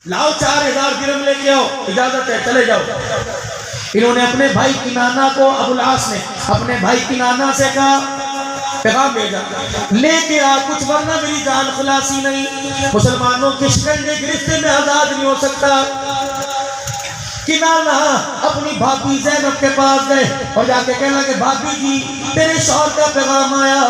لاؤ 4000 درہم لے کے آؤ، اجازت ہے چلے جاؤ۔ انہوں نے اپنے بھائی کنانہ کو، ابو العاص نے اپنے بھائی کنانہ سے کہا پیغام بھیجا لے کے آ کچھ، ورنہ میری جان خلاصی نہیں، مسلمانوں کے شکنجے گرفتے میں آزاد نہیں ہو سکتا۔ کنانہ اپنی بھابی زینب کے پاس گئے اور جا کے کہنے لگے بھابی جی تیرے شوہر کا پیغام آیا،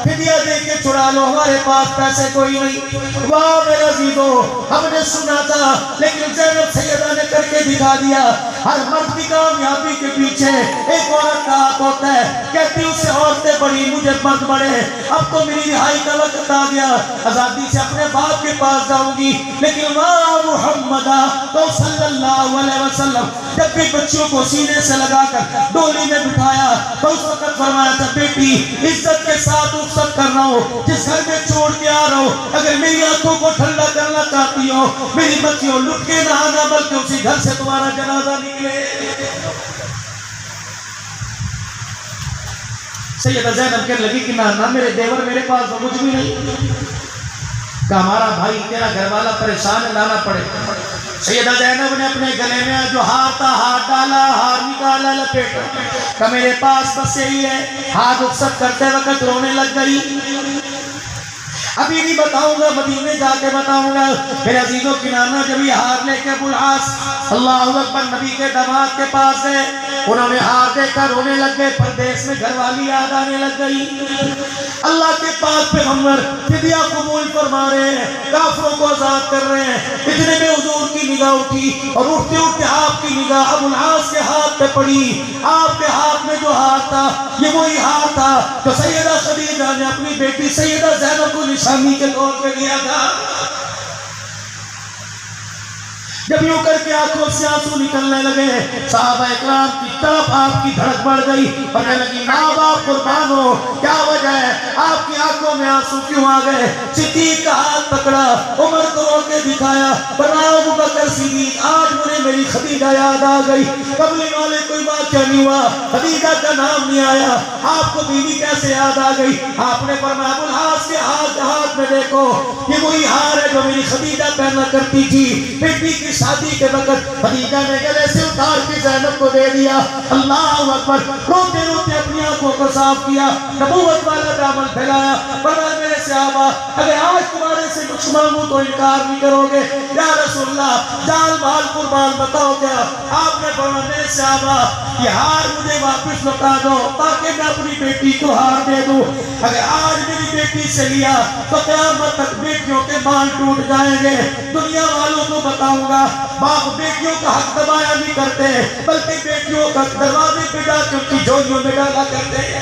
فدیہ دے کے چھڑا لو، ہمارے پاس پیسے کوئی نہیں۔ واہ میرے عزیزو، ہم نے سنا تھا لیکن زینب سیدہ نے کر کے دکھا دیا۔ ہر مرد کی کامیابی کے پیچھے ایک عورت کا ہاتھ ہوتا ہے، کہتی اس سے عورتیں بڑی مجھے مرد بڑے، اب تو میری رہائی کا وقت آ گیا، آزادی سے اپنے باپ کے پاس جاؤں گی۔ لیکن ماں محمد تو صلی اللہ علیہ وسلم جب بھی بچوں کو سینے سے لگا کر ڈولی میں بٹھایا تو اس وقت فرمایا تھا بیٹی عزت کے ساتھ رخصت کر رہا ہوں، جس گھر میں چھوڑ کے آ رہا ہوں اگر میری آنکھوں کو ٹھنڈا کرنا چاہتی ہو میری بچیوں لٹ کے نہ آنا بلکہ اسی گھر سے تمہارا جنازہ نکلے۔ سیدہ زینب کہنے لگی کہ نہ میرے دیور میرے پاس تو کچھ بھی نہیں، کہ ہمارا بھائی تیرا گھر والا پریشان ہے لانا پڑے۔ سیدہ زینب نے اپنے گلے میں جو ہار تھا ہاتھ ڈالا، ہار نکالا لپیٹا، کہ میرے پاس بس یہی ہے۔ ہاتھ رخصت کرتے وقت رونے لگ گئی۔ ابھی نہیں بتاؤں گا، مدینے جا کے بتاؤں گا۔ میرے عزیزوں کنانہ جب یہ ہار لے کے ابو العاص اللہ اکبر نبی کے داماد کے پاس گئے، انہوں نے ہار دیکھ کر رونے لگ گئے، پردیس میں گھر والی یاد آنے لگ گئی۔ اللہ کے پاک پیغمبر فدیہ قبول فرما رہے ہیں، کافروں کو آزاد کر رہے ہیں۔ اتنے میں حضور کی نگاہ اٹھی اور اٹھتے اٹھتے آپ کی نگاہ ابو العاص کے ہاتھ پہ پڑی۔ آپ کے ہاتھ میں جو ہاتھ تھا یہ وہی ہاتھ تھا جو سیدہ خدیجہ نے اپنی بیٹی سیدہ زینب کو نشانی کے طور پہ دیا تھا۔ جب یوں کر کے آنکھوں سے آنسو نکلنے لگے، صحابہ اکرام کی طرف آپ کی دھڑک بڑھ گئی اور کہنے لگی ماں باپ قربان ہو، کیا وجہ ہے آپ کی آنکھوں میں آنسو کیوں آ گئے؟ صدیق کا ہاتھ پکڑا، عمر کو رو کے دکھایا، فرمایا ابو بکر صدیق آج مجھے میری خدیجہ یاد آ گئی۔ قبل والے کوئی واقعہ نہیں ہوا، خدیجہ کا نام نہیں آیا، آپ کو بیوی کیسے یاد آ گئی؟ آپ نے فرمایا ابو العاص کے ہاتھ میں دیکھو، یہ وہی ہار ہے جو میری خدیجہ پہنا کرتی تھی۔ بیٹی کی شادی کے وقت خدیجہ نے گلے سے اتار کے زینب کو دے دیا۔ اللہ اکبر، روتے روتے اپنی آنکھوں کو صاف کیا، نبوت والا دامن پھیلایا، فرمایا میرے صحابہ اگر آج تمہارے سے کچھ مانگوں تو انکار نہیں کرو گے؟ یا رسول اللہ جان مال قربان بتاؤ کیا؟ آپ نے فرمایا میرے صحابہ یہ ہار مجھے واپس لوٹا دو تاکہ میں اپنی بیٹی کو ہار دے دوں۔ اگر آج میری بیٹی سے لیا تو قیامت تک بیٹیوں کے بال ٹوٹ جائیں گے۔ دنیا والوں کو بتاؤں گا باپ بیٹیوں کا حق دبایا نہیں کرتے بلکہ بیٹیوں کا دروازے پہ جا کے ان کی جھولیوں میں ڈالا کرتے ہیں۔